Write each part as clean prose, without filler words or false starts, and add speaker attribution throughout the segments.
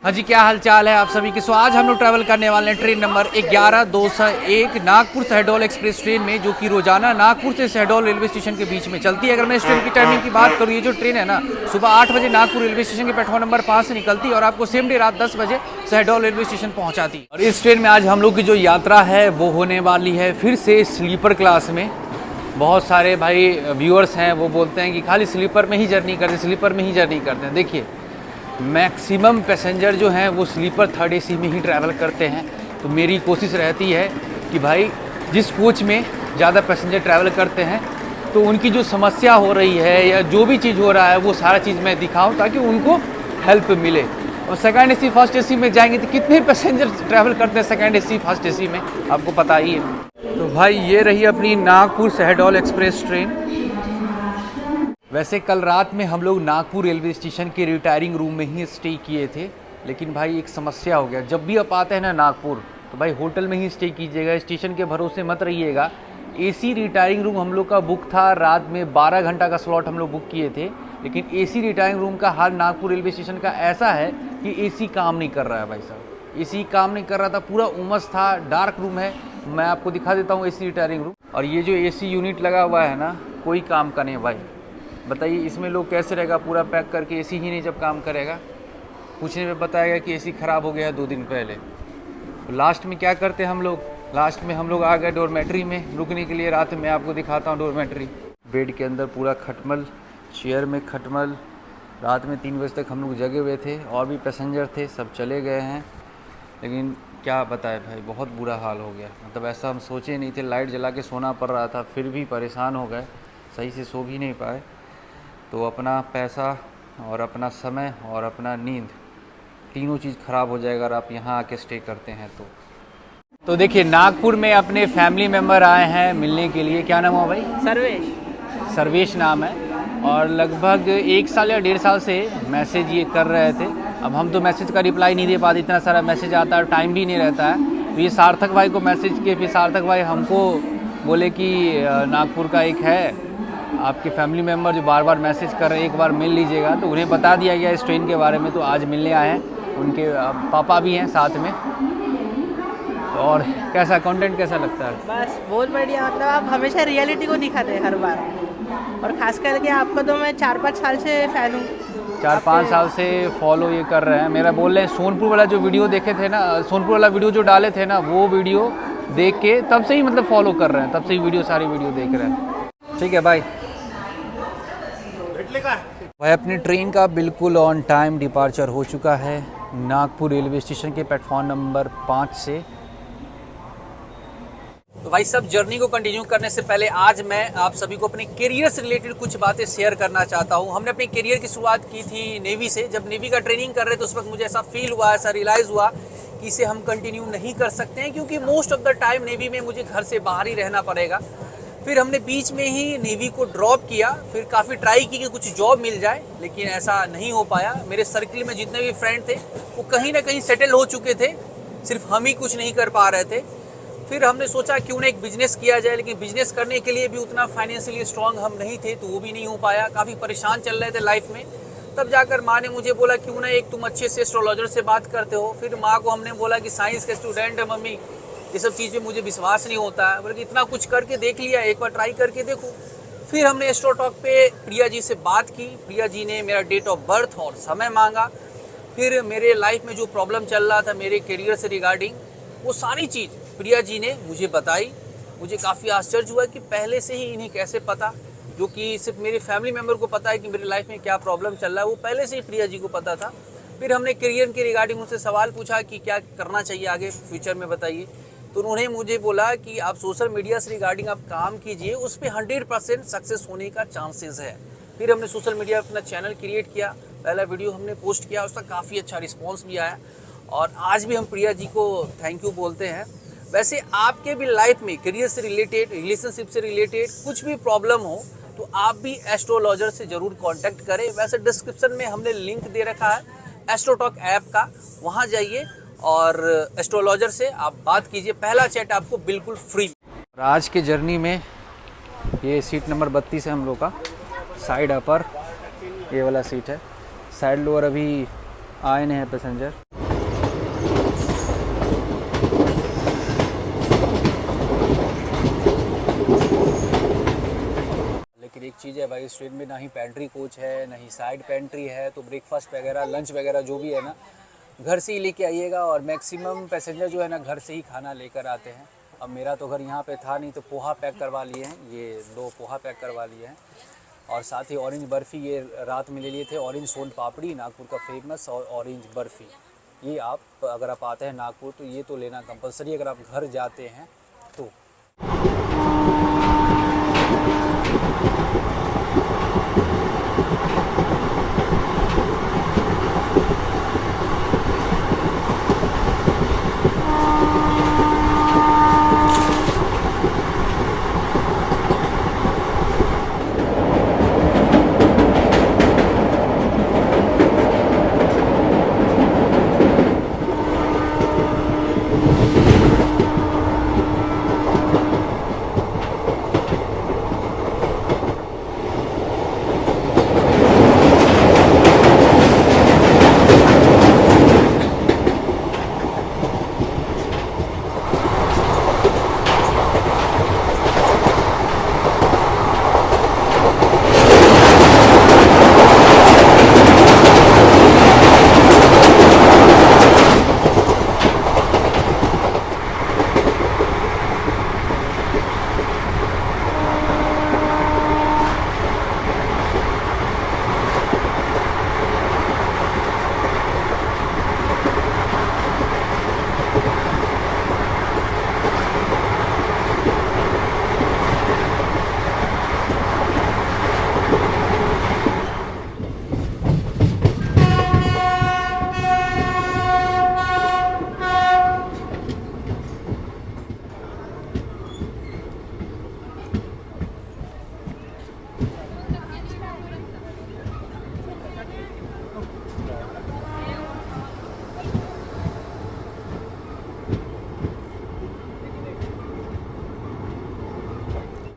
Speaker 1: हाँ जी, क्या हाल चाल है आप सभी के। सो आज हम लोग ट्रैवल करने वाले हैं train number 11-201 Nagpur Shahdol express train में, जो कि रोजाना नागपुर से शहडोल रेलवे स्टेशन के बीच में चलती है। अगर मैं इस ट्रेन की टाइमिंग की बात करूँ, ये जो ट्रेन है ना, सुबह 8 बजे नागपुर रेलवे स्टेशन के प्लेटफॉर्म नंबर 5 से निकलती है और आपको सेम डे रात 10 बजे शहडोल रेलवे स्टेशन पहुँचाती है। और इस ट्रेन में आज हम लोग की जो यात्रा है वो होने वाली है फिर से स्लीपर क्लास में। बहुत सारे भाई व्यूअर्स हैं, वो बोलते हैं कि खाली स्लीपर में ही जर्नी करते हैं, स्लीपर में ही जर्नी करते हैं। देखिए, मैक्सिमम पैसेंजर जो हैं वो स्लीपर थर्ड एसी में ही ट्रैवल करते हैं। तो मेरी कोशिश रहती है कि भाई जिस कोच में ज़्यादा पैसेंजर ट्रैवल करते हैं तो उनकी जो समस्या हो रही है या जो भी चीज़ हो रहा है वो सारा चीज़ मैं दिखाऊं ताकि उनको हेल्प मिले। और सेकंड एसी फर्स्ट एसी में जाएंगे तो कितने पैसेंजर ट्रैवल करते हैं सेकंड एसी फर्स्ट एसी में, आपको पता ही है। तो भाई ये रही अपनी नागपुर शहडोल एक्सप्रेस ट्रेन। वैसे कल रात में हम लोग नागपुर रेलवे स्टेशन के रिटायरिंग रूम में ही स्टे किए थे, लेकिन भाई एक समस्या हो गया। जब भी आप आते हैं ना नागपुर, तो भाई होटल में ही स्टे कीजिएगा, स्टेशन के भरोसे मत रहिएगा। एसी रिटायरिंग रूम हम लोग का बुक था, रात में 12 घंटा का स्लॉट हम लोग बुक किए थे, लेकिन एसी रिटायरिंग रूम का हाल नागपुर रेलवे स्टेशन का ऐसा है कि एसी काम नहीं कर रहा है भाई साहब। एसी काम नहीं कर रहा था, पूरा उमस था, डार्क रूम है। मैं आपको दिखा देता हूँ एसी रिटायरिंग रूम। और ये जो एसी यूनिट लगा हुआ है ना, कोई काम का नहीं भाई। बताइए इसमें लोग कैसे रहेगा, पूरा पैक करके एसी ही नहीं जब काम करेगा। पूछने में बताएगा कि एसी ख़राब हो गया है 2 दिन पहले। तो लास्ट में क्या करते हैं हम लोग, लास्ट में हम लोग आ गए डोरमेट्री में रुकने के लिए। रात में आपको दिखाता हूँ डोरमेट्री। बेड के अंदर पूरा खटमल, चेयर में खटमल। रात में 3 बजे तक हम लोग जगे हुए थे, और भी पैसेंजर थे, सब चले गए हैं। लेकिन क्या बताए भाई, बहुत बुरा हाल हो गया। मतलब ऐसा हम सोचे नहीं थे। लाइट जला के सोना पड़ रहा था, फिर भी परेशान हो गए, सही से सो भी नहीं पाए। तो अपना पैसा और अपना समय और अपना नींद, तीनों चीज़ ख़राब हो जाएगा अगर आप यहाँ आके स्टे करते हैं तो देखिए, नागपुर में अपने फैमिली मेम्बर आए हैं मिलने के लिए। क्या नाम हुआ भाई?
Speaker 2: सर्वेश।
Speaker 1: सर्वेश नाम है। और लगभग 1 साल या 1.5 साल से मैसेज ये कर रहे थे। अब हम तो मैसेज का रिप्लाई नहीं दे पाते, इतना सारा मैसेज आता है, टाइम भी नहीं रहता है। तो ये सार्थक भाई को मैसेज किए, फिर सार्थक भाई हमको बोले कि नागपुर का एक है आपके फैमिली मेम्बर जो बार बार मैसेज कर रहे हैं, एक बार मिल लीजिएगा। तो उन्हें बता दिया गया इस ट्रेन के बारे में, तो आज मिलने आए हैं। उनके पापा भी हैं साथ में। और कैसा कंटेंट कैसा लगता है?
Speaker 2: बस बहुत बढ़िया। मतलब आप हमेशा रियलिटी को दिखाते हैं हर बार, और खास करके आपका तो मैं 4-5 साल से फ़ैन हूँ।
Speaker 1: 4-5 साल से फॉलो ये कर रहे हैं। मेरा बोल रहे हैं सोनपुर वाला जो वीडियो देखे थे ना, सोनपुर वाला वीडियो जो डाले थे ना, वो वीडियो देख के तब से ही मतलब फॉलो कर रहे हैं, तब से ही वीडियो सारी वीडियो देख रहे हैं। ठीक है भाई। भाई अपनी ट्रेन का बिल्कुल ऑन टाइम डिपार्चर हो चुका है नागपुर रेलवे स्टेशन के प्लेटफॉर्म नंबर 5 से। तो भाई सब जर्नी को कंटिन्यू करने से पहले आज मैं आप सभी को अपने करियर से रिलेटेड कुछ बातें शेयर करना चाहता हूं। हमने अपने करियर की शुरुआत की थी नेवी से। जब नेवी का ट्रेनिंग कर रहे थे उस वक्त मुझे ऐसा फील हुआ, ऐसा रियलाइज़ हुआ कि इसे हम कंटिन्यू नहीं कर सकते हैं, क्योंकि most of the time navy में मुझे घर से बाहर ही रहना पड़ेगा। फिर हमने बीच में ही नेवी को ड्रॉप किया। फिर काफ़ी ट्राई की कि कुछ जॉब मिल जाए, लेकिन ऐसा नहीं हो पाया। मेरे सर्किल में जितने भी फ्रेंड थे वो कहीं ना कहीं सेटल हो चुके थे, सिर्फ हम ही कुछ नहीं कर पा रहे थे। फिर हमने सोचा क्यों ना एक बिज़नेस किया जाए, लेकिन बिज़नेस करने के लिए भी उतना फाइनेंशियली स्ट्रांग हम नहीं थे, तो वो भी नहीं हो पाया। काफ़ी परेशान चल रहे थे लाइफ में। तब जाकर माँ ने मुझे बोला क्यों ना एक तुम अच्छे से एस्ट्रोलॉजर से बात करते हो। फिर माँ को हमने बोला कि साइंस के स्टूडेंट है मम्मी, ये सब चीज़ में मुझे विश्वास नहीं होता है, बल्कि इतना कुछ करके देख लिया, एक बार ट्राई करके देखो। फिर हमने एस्ट्रो टॉक पे प्रिया जी से बात की। प्रिया जी ने मेरा डेट ऑफ बर्थ और समय मांगा। फिर मेरे लाइफ में जो प्रॉब्लम चल रहा था मेरे करियर से रिगार्डिंग, वो सारी चीज़ प्रिया जी ने मुझे बताई। मुझे काफ़ी आश्चर्य हुआ कि पहले से ही इन्हें कैसे पता, जो कि सिर्फ मेरे फैमिली मेम्बर को पता है कि मेरी लाइफ में क्या प्रॉब्लम चल रहा है, वो पहले से ही प्रिया जी को पता था। फिर हमने करियर के रिगार्डिंग उनसे सवाल पूछा कि क्या करना चाहिए आगे फ्यूचर में, बताइए। तो उन्होंने मुझे बोला कि आप सोशल मीडिया से रिगार्डिंग आप काम कीजिए, उस पर 100% सक्सेस होने का चांसेस है। फिर हमने सोशल मीडिया अपना चैनल क्रिएट किया, पहला वीडियो हमने पोस्ट किया, उसका काफ़ी अच्छा रिस्पांस भी आया, और आज भी हम प्रिया जी को थैंक यू बोलते हैं। वैसे आपके भी लाइफ में करियर से रिलेटेड, रिलेशनशिप से रिलेटेड कुछ भी प्रॉब्लम हो तो आप भी एस्ट्रोलॉजर से ज़रूर कांटेक्ट करें। वैसे डिस्क्रिप्शन में हमने लिंक दे रखा है एस्ट्रोटॉक ऐप का, वहाँ जाइए और एस्ट्रोलॉजर से आप बात कीजिए। पहला चैट आपको बिल्कुल फ्री। आज के जर्नी में ये सीट नंबर 32 है हम लोग का, साइड अपर ये वाला सीट है। साइड लोअर अभी आए नहीं है पैसेंजर। एक चीज़ है भाई, इस ट्रेन में ना ही पेंट्री कोच है, ना ही साइड पेंट्री है, तो ब्रेकफास्ट वगैरह, लंच वगैरह जो भी है ना, घर से ही लेके आइएगा। और मैक्सिमम पैसेंजर जो है ना घर से ही खाना लेकर आते हैं। अब मेरा तो घर यहाँ पे था नहीं, तो पोहा पैक करवा लिए हैं, ये 2 पोहा पैक करवा लिए हैं। और साथ ही ऑरेंज बर्फ़ी ये रात में ले लिए थे, ऑरेंज सोन पापड़ी नागपुर का फेमस, और ऑरेंज बर्फ़ी, ये आप अगर आप आते हैं नागपुर तो ये तो लेना कंपलसरी अगर आप घर जाते हैं तो।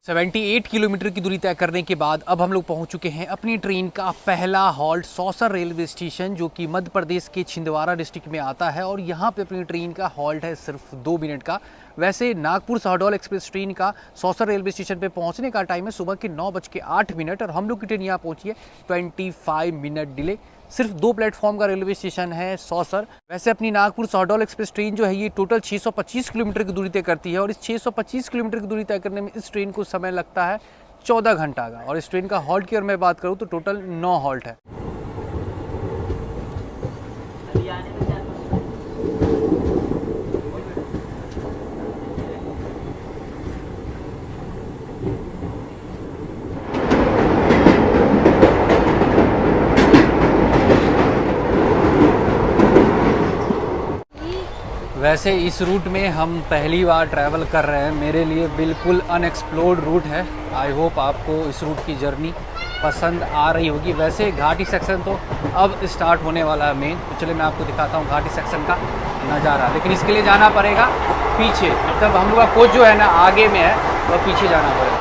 Speaker 1: सेवेंटी 8 किलोमीटर की दूरी तय करने के बाद अब हम लोग पहुंच चुके हैं अपनी ट्रेन का पहला हॉल्ट सौसर रेलवे स्टेशन, जो कि मध्य प्रदेश के छिंदवाड़ा डिस्ट्रिक्ट में आता है। और यहाँ पे अपनी ट्रेन का हॉल्ट है सिर्फ 2 मिनट का। वैसे नागपुर शहडोल एक्सप्रेस ट्रेन का सौसर रेलवे स्टेशन पे पहुंचने का टाइम है सुबह के 9:08 और हम लोग की ट्रेन यहाँ पहुंची है 25 मिनट डिले। सिर्फ 2 प्लेटफॉर्म का रेलवे स्टेशन है सौसर। वैसे अपनी नागपुर शहडोल एक्सप्रेस ट्रेन जो है ये टोटल 625 किलोमीटर की दूरी तय करती है। और इस 625 किलोमीटर की दूरी तय करने में इस ट्रेन को समय लगता है 14 घंटा का। और इस ट्रेन का हॉल्ट की अगर मैं बात करूँ तो टोटल 9 हॉल्ट है। वैसे इस रूट में हम पहली बार ट्रैवल कर रहे हैं, मेरे लिए बिल्कुल अनएक्सप्लोर्ड रूट है। आई होप आपको इस रूट की जर्नी पसंद आ रही होगी। वैसे घाटी सेक्शन तो अब स्टार्ट होने वाला है मेन, तो चलिए मैं आपको दिखाता हूँ घाटी सेक्शन का नज़ारा। लेकिन इसके लिए जाना पड़ेगा पीछे, मतलब हम लोग का कोच जो है ना आगे में है और पीछे जाना पड़ेगा।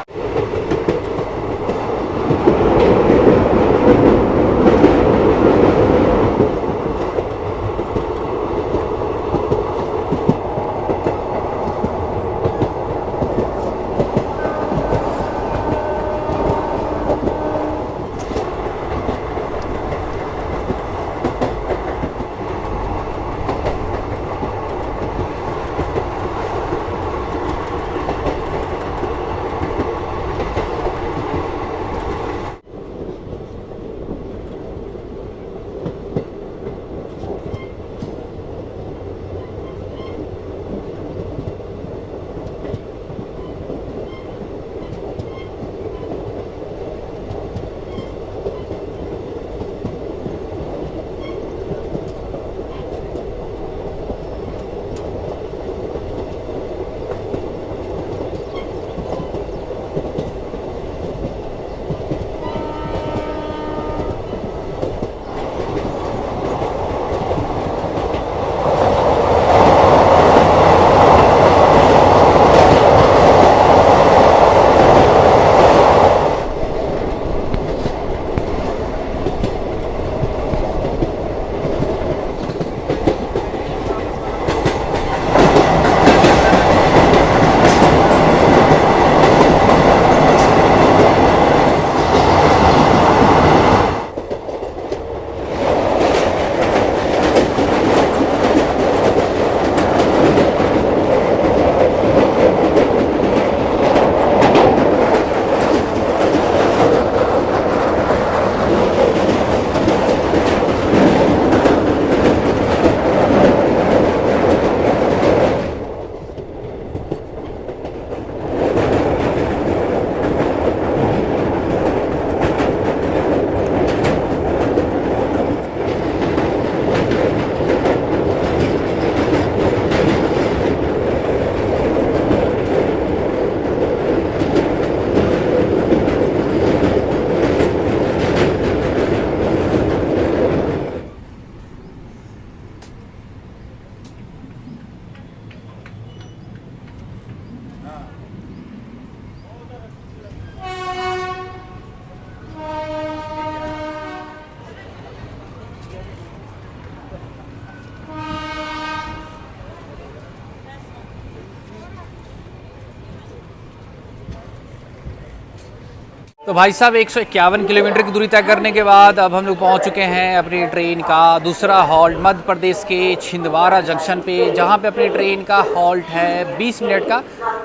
Speaker 1: तो भाई साहब 151 किलोमीटर की दूरी तय करने के बाद अब हम लोग पहुंच चुके हैं अपनी ट्रेन का दूसरा हॉल्ट मध्य प्रदेश के छिंदवाड़ा जंक्शन पे, जहां पे अपनी ट्रेन का हॉल्ट है 20 मिनट का।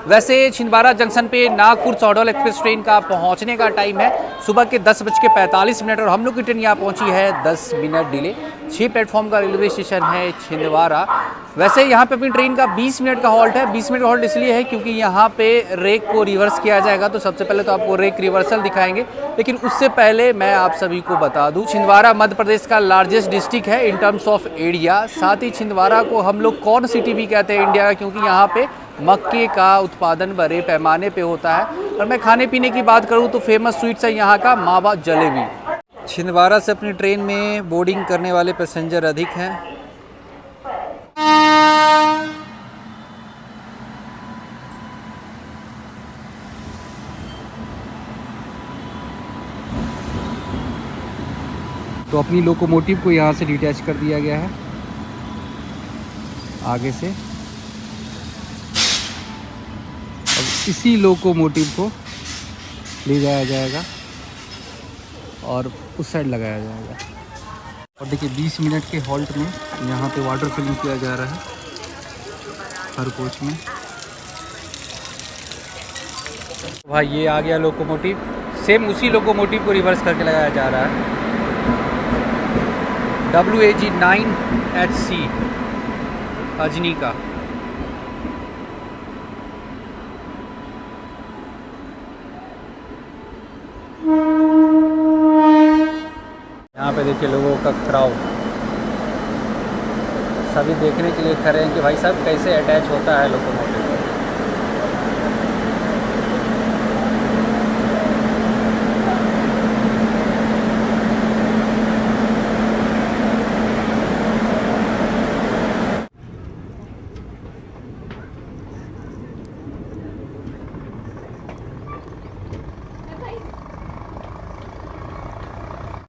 Speaker 1: वैसे छिंदवाड़ा जंक्शन पे नागपुर शहडोल एक्सप्रेस ट्रेन का पहुंचने का टाइम है सुबह के 10:45 और हम लोग की ट्रेन यहाँ पहुँची है 10 मिनट डिले। 6 प्लेटफॉर्म का रेलवे स्टेशन है छिंदवाड़ा। वैसे यहाँ पे अपनी ट्रेन का 20 मिनट का हॉल्ट है। 20 मिनट का हॉल्ट इसलिए है क्योंकि यहाँ पे रेक को रिवर्स किया जाएगा, तो सबसे पहले तो आपको रेक रिवर्सल दिखाएंगे, लेकिन उससे पहले मैं आप सभी को बता दूं छिंदवाड़ा मध्य प्रदेश का लार्जेस्ट डिस्ट्रिक्ट है इन टर्म्स ऑफ एरिया। साथ ही छिंदवाड़ा को हम लोग कॉर्न सिटी भी कहते हैं इंडिया का, क्योंकि यहाँ पे मक्के का उत्पादन बड़े पैमाने पे होता है। और मैं खाने पीने की बात करूँ तो फेमस स्वीट्स है यहाँ का मावा जलेबी। छिंदवाड़ा से अपनी ट्रेन में बोर्डिंग करने वाले पैसेंजर अधिक हैं। तो अपनी लोकोमोटिव को यहाँ से डिटैच कर दिया गया है आगे से। अब इसी लोकोमोटिव को ले जाया जाएगा और उस साइड लगाया जाएगा। और देखिए 20 मिनट के हॉल्ट में यहाँ पे वाटर फिलिंग किया जा रहा है हर कोच में। भाई ये आ गया लोकोमोटिव, सेम उसी लोकोमोटिव को रिवर्स करके लगाया जा रहा है। WAG 9HC अजनी का। यहाँ पे देखिए लोगों का क्राउड, सभी देखने के लिए खड़े हैं कि भाई साहब कैसे अटैच होता है लोकोमोटिव।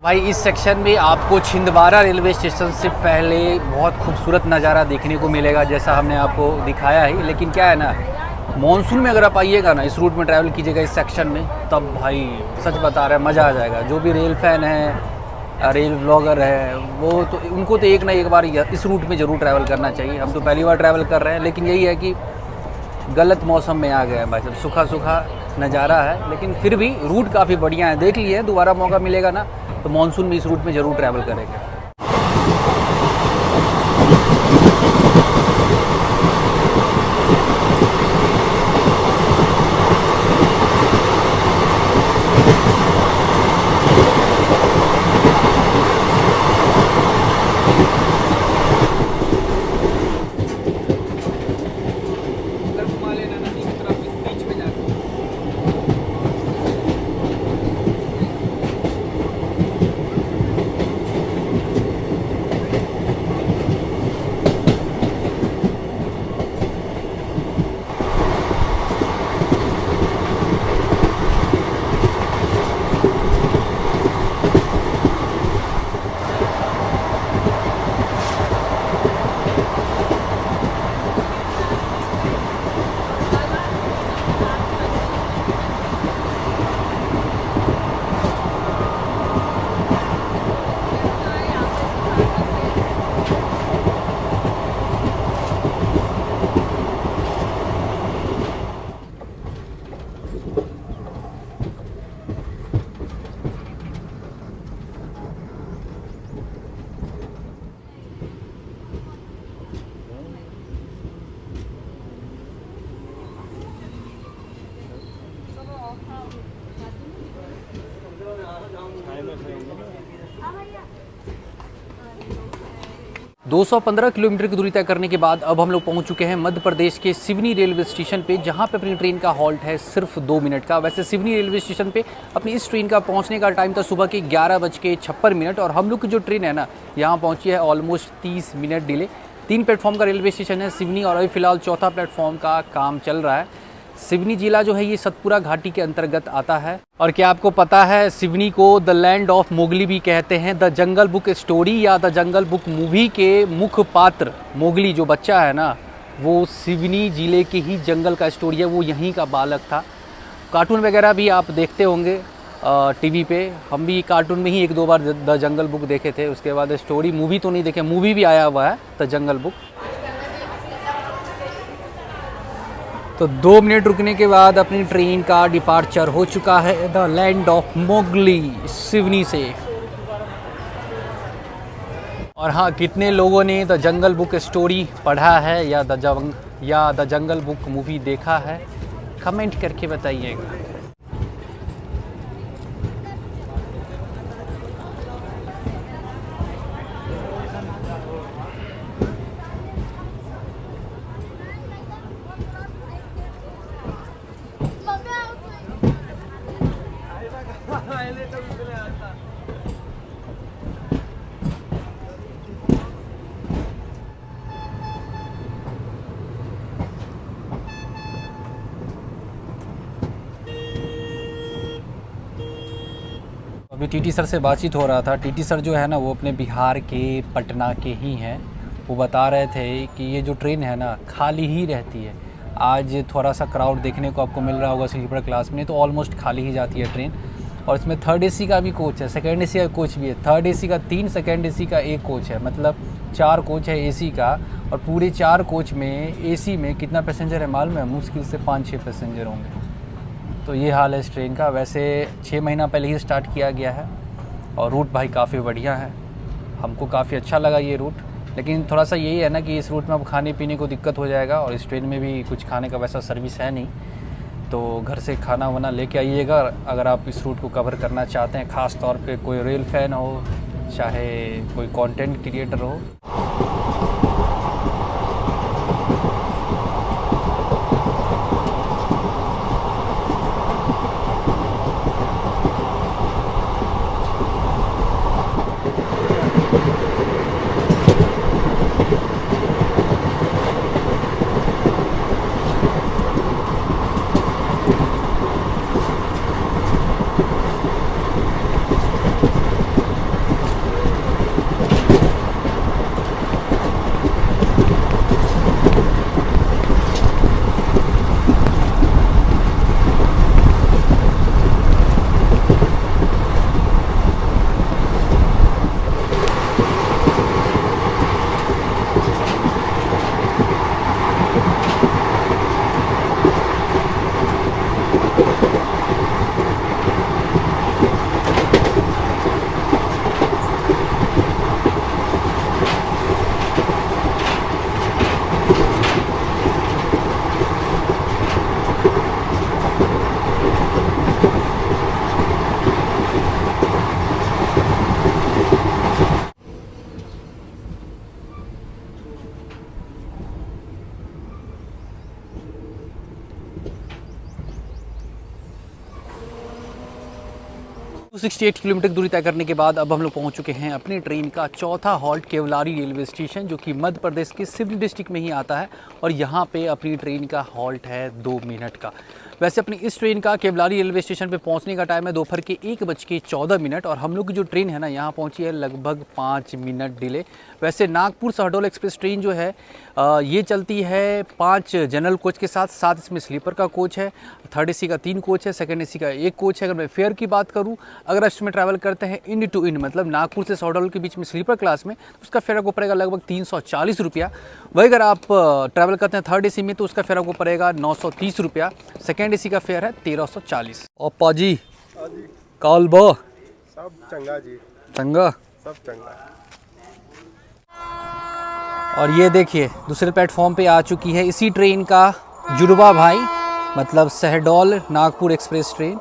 Speaker 1: भाई इस सेक्शन में आपको छिंदवाड़ा रेलवे स्टेशन से पहले बहुत खूबसूरत नज़ारा देखने को मिलेगा, जैसा हमने आपको दिखाया ही। लेकिन क्या है ना, मॉनसून में अगर आप आइएगा ना, इस रूट में ट्रैवल कीजिएगा इस सेक्शन में, तब भाई सच बता रहे हैं मज़ा आ जाएगा। जो भी रेल फैन है, रेल ब्लॉगर है, वो तो उनको तो एक ना एक बार इस रूट में ज़रूर ट्रैवल करना चाहिए। हम तो पहली बार ट्रैवल कर रहे हैं, लेकिन यही है कि गलत मौसम में आ गए हैं भाई साहब, सूखा सूखा नज़ारा है, लेकिन फिर भी रूट काफ़ी बढ़िया है। देख लिए, दोबारा मौका मिलेगा ना तो मॉनसून में इस रूट में ज़रूर ट्रैवल करेंगे। दो 215 किलोमीटर की दूरी तय करने के बाद अब हम लोग पहुंच चुके हैं मध्य प्रदेश के सिवनी रेलवे स्टेशन पे, जहां पे अपनी ट्रेन का हॉल्ट है सिर्फ 2 मिनट का। वैसे सिवनी रेलवे स्टेशन पे अपनी इस ट्रेन का पहुंचने का टाइम था सुबह के 11:56 और हम लोग की जो ट्रेन है ना, यहाँ पहुंची है ऑलमोस्ट 30 मिनट डिले। 3 प्लेटफॉर्म का रेलवे स्टेशन है सिवनी और अभी फिलहाल चौथा प्लेटफॉर्म का काम चल रहा है। सिवनी जिला जो है ये सतपुरा घाटी के अंतर्गत आता है। और क्या आपको पता है, सिवनी को द लैंड ऑफ मोगली भी कहते हैं। द जंगल बुक स्टोरी या द जंगल बुक मूवी के मुख्य पात्र मोगली जो बच्चा है ना, वो सिवनी जिले के ही जंगल का स्टोरी है, वो यहीं का बालक था। कार्टून वगैरह भी आप देखते होंगे, टीवी पे। हम भी कार्टून में ही एक दो बार द जंगल बुक देखे थे, उसके बाद स्टोरी मूवी तो नहीं देखे। मूवी भी आया हुआ है द जंगल बुक। तो 2 मिनट रुकने के बाद अपनी ट्रेन का डिपार्चर हो चुका है the land of Mowgli, Seoni से। और हाँ, कितने लोगों ने द जंगल बुक स्टोरी पढ़ा है या द जंगल बुक मूवी देखा है, कमेंट करके बताइएगा। अभी टीटी सर से बातचीत हो रहा था। टीटी सर जो है ना, वो अपने बिहार के पटना के ही हैं। वो बता रहे थे कि ये जो ट्रेन है ना, खाली ही रहती है। आज थोड़ा सा क्राउड देखने को आपको मिल रहा होगा स्लीपर क्लास में, तो ऑलमोस्ट खाली ही जाती है ट्रेन। और इसमें थर्ड एसी का भी कोच है, सेकंड एसी का कोच भी है। थर्ड एसी का 3, सेकंड एसी का 1 कोच है, मतलब 4 कोच है एसी का। और पूरे 4 कोच में एसी में कितना पैसेंजर है मालूम है? मुश्किल से 5-6 पैसेंजर होंगे। तो ये हाल है इस ट्रेन का। वैसे 6 महीना पहले ही स्टार्ट किया गया है और रूट भाई काफ़ी बढ़िया है, हमको काफ़ी अच्छा लगा ये रूट। लेकिन थोड़ा सा यही है ना कि इस रूट में अब खाने पीने को दिक्कत हो जाएगा, और इस ट्रेन में भी कुछ खाने का वैसा सर्विस है नहीं। तो घर से खाना वाना लेके आइएगा अगर आप इस रूट को कवर करना चाहते हैं। ख़ास तौर पे कोई रेल फ़ैन हो, चाहे कोई कंटेंट क्रिएटर हो। तो 68 किलोमीटर दूरी तय करने के बाद अब हम लोग पहुंच चुके हैं अपनी ट्रेन का चौथा हॉल्ट केवलारी रेलवे स्टेशन, जो कि मध्य प्रदेश के सिवनी डिस्ट्रिक्ट में ही आता है। और यहाँ पे अपनी ट्रेन का हॉल्ट है 2 मिनट का। वैसे अपनी इस ट्रेन का केवलारी रेलवे स्टेशन पे पहुंचने का टाइम है दोपहर के 1:14, और हम लोग की जो ट्रेन है ना, यहाँ पहुंची है लगभग 5 मिनट डिले। वैसे नागपुर शहडोल एक्सप्रेस ट्रेन जो है ये चलती है 5 जनरल कोच के साथ, 7 इसमें स्लीपर का कोच है, थर्ड एसी का 3 कोच है, सेकंड एसी का 1 कोच है। अगर मैं फेयर की बात करूं, अगर इसमें ट्रैवल करते हैं इंड टू इंड, मतलब नागपुर से शहडोल के बीच में स्लीपर क्लास में, तो उसका फेयर आपको पड़ेगा लगभग 340 रुपया। वही अगर आप ट्रैवल करते हैं थर्ड एसी में, तो उसका फेयर आपको पड़ेगा 930 रुपया। सेकेंड एसी का फेयर है 1340। और पाजी काल बो
Speaker 3: सब चंगा जी,
Speaker 1: चंगा
Speaker 3: सब चंगा।
Speaker 1: और ये देखिए दूसरे प्लेटफॉर्म पे आ चुकी है इसी ट्रेन का जुड़वा भाई, मतलब शहडोल नागपुर एक्सप्रेस ट्रेन।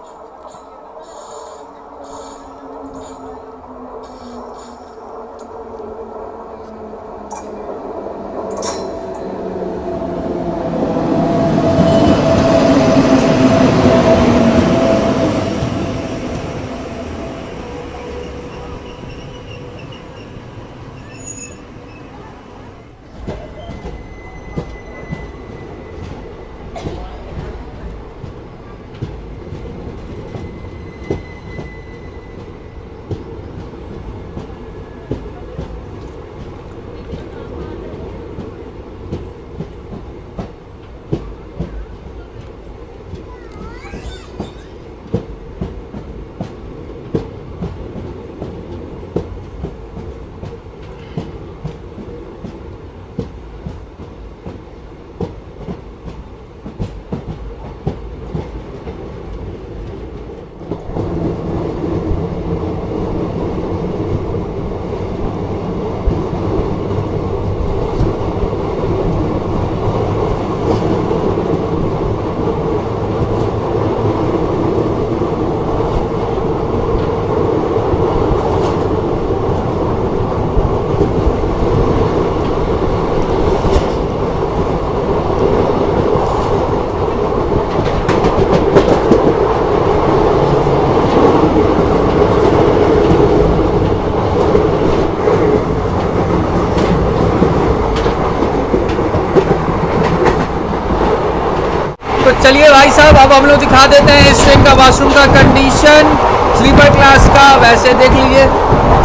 Speaker 1: तो चलिए भाई साहब, अब हम लोग दिखा देते हैं इस ट्रेन का वॉशरूम का कंडीशन स्लीपर क्लास का। वैसे देख लीजिए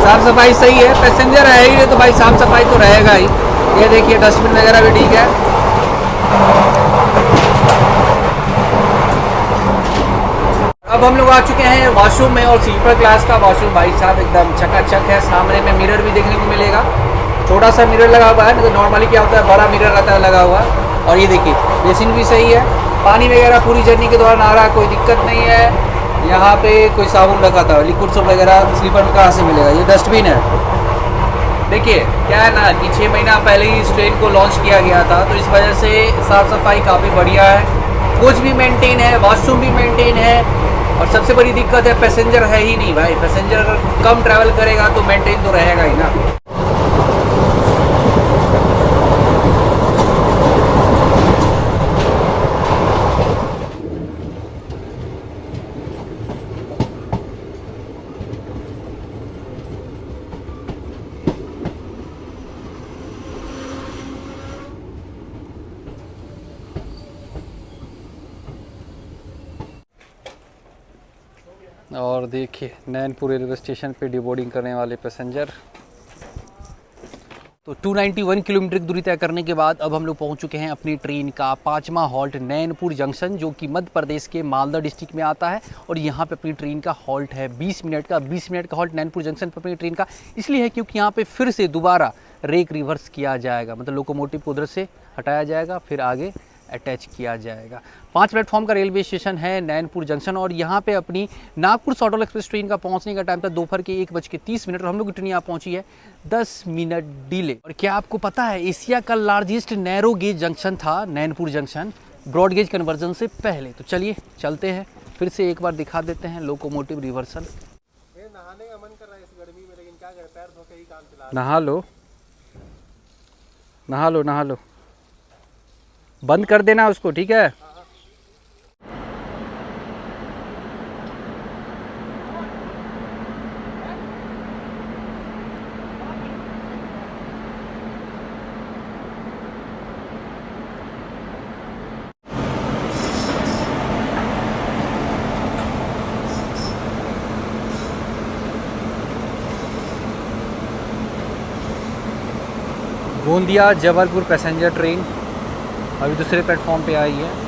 Speaker 1: साफ सफाई सही है, पैसेंजर है ही तो भाई साफ सफाई तो रहेगा ही। ये देखिए डस्टबिन वगैरह भी ठीक है। अब हम लोग आ चुके हैं वॉशरूम में, और स्लीपर क्लास का वॉशरूम भाई साहब एकदम चकाचक है। सामने में मिरर भी देखने को मिलेगा, छोटा सा मिरर लगा हुआ है, नहीं तो नॉर्मली क्या होता है बड़ा मिरर रहता है लगा हुआ। और ये देखिए बेसिन भी सही है, पानी वगैरह पूरी जर्नी के दौरान आ रहा है, कोई दिक्कत नहीं है। यहाँ पे कोई साबुन रखा था, लिक्विड सोप वगैरह स्लीपर में कहाँ से मिलेगा। ये डस्टबिन है। देखिए क्या है ना कि 6 महीना पहले ही इस ट्रेन को लॉन्च किया गया था, तो इस वजह से साफ़ सफाई काफ़ी बढ़िया है, कोच भी मेंटेन है, वॉशरूम भी मेंटेन है। और सबसे बड़ी दिक्कत है पैसेंजर है ही नहीं भाई। पैसेंजर अगर कम ट्रैवल करेगा तो मेंटेन तो रहेगा ही ना। और देखिए नैनपुर रेलवे स्टेशन पे डिबोर्डिंग करने वाले पैसेंजर। तो 291 किलोमीटर की दूरी तय करने के बाद अब हम लोग पहुंच चुके हैं अपनी ट्रेन का 5वां हॉल्ट नैनपुर जंक्शन, जो कि मध्य प्रदेश के मालदा डिस्ट्रिक्ट में आता है। और यहाँ पे अपनी ट्रेन का हॉल्ट है 20 मिनट का। 20 मिनट का हॉल्ट नैनपुर जंक्शन पर अपनी ट्रेन का इसलिए है क्योंकि यहाँ पे फिर से दोबारा रेक रिवर्स किया जाएगा, मतलब लोकोमोटिव को उधर से हटाया जाएगा फिर आगे अटैच किया जाएगा। 5 प्लेटफॉर्म का रेलवे स्टेशन है नैनपुर जंक्शन, और यहाँ पे अपनी नागपुर शहडोल एक्सप्रेस ट्रेन का पहुँचने का टाइम था दोपहर के 1:30 और हम लोग की ट्रेन यहाँ पहुँची है 10 मिनट डिले। और क्या आपको पता है एशिया का लार्जेस्ट नैरो गेज जंक्शन था Nainpur junction, broad gauge conversion से पहले। तो चलिए चलते हैं, फिर से एक बार दिखा देते हैं लोकोमोटिव रिवर्सल।
Speaker 3: नहाने का मन कर रहा है इस गर्मी में, लेकिन क्या करें, पैर धो के ही काम चला।
Speaker 1: नहा लो नहा लो नहा लो, बंद कर देना उसको, ठीक है। गोंदिया जबलपुर पैसेंजर ट्रेन अभी दूसरे प्लेटफॉर्म पे आई है।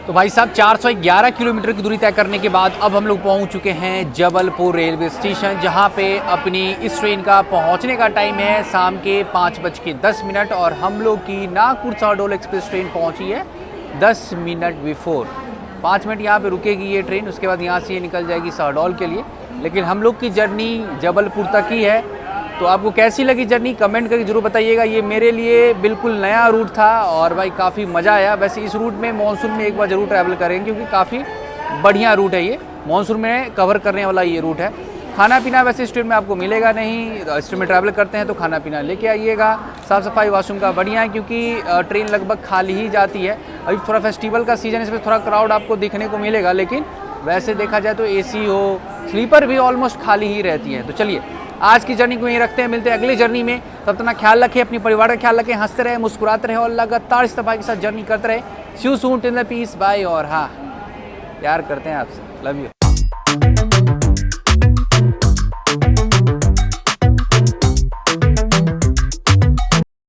Speaker 1: तो भाई साहब 411 किलोमीटर की दूरी तय करने के बाद अब हम लोग पहुंच चुके हैं जबलपुर रेलवे स्टेशन, जहां पे अपनी इस ट्रेन का पहुंचने का टाइम है शाम के 5:10 और हम लोग की नागपुर शहडोल एक्सप्रेस ट्रेन पहुंची है 10 मिनट बिफोर। 5 मिनट यहाँ पे रुकेगी ये ट्रेन, उसके बाद यहाँ से ये निकल जाएगी शहडोल के लिए। लेकिन हम लोग की जर्नी जबलपुर तक ही है। तो आपको कैसी लगी जर्नी कमेंट करके ज़रूर बताइएगा। ये मेरे लिए बिल्कुल नया रूट था और भाई काफ़ी मज़ा आया। वैसे इस रूट में मानसून में एक बार ज़रूर ट्रैवल करेंगे क्योंकि काफ़ी बढ़िया रूट है ये, मानसून में कवर करने वाला ये रूट है। खाना पीना वैसे इस ट्रेन में आपको मिलेगा नहीं, इस ट्रेन में ट्रैवल करते हैं तो खाना पीना लेके आइएगा। साफ़ सफाई वॉशरूम का बढ़िया है क्योंकि ट्रेन लगभग खाली ही जाती है। अभी थोड़ा फेस्टिवल का सीज़न, इसमें थोड़ा क्राउड आपको दिखने को मिलेगा, लेकिन वैसे देखा जाए तो एसी हो, स्लीपर भी ऑलमोस्ट खाली ही रहती है। तो चलिए आज की जर्नी को यहीं रखते हैं, मिलते हैं अगली जर्नी में। तब तक ख्याल रखें, अपने परिवार का ख्याल रखें, हंसते रहे, मुस्कुराते रहे और लगातार इस तरह के साथ जर्नी करते रहे। See you soon, till the peace, bye. और हाँ, प्यार करते हैं आपसे, लव यू।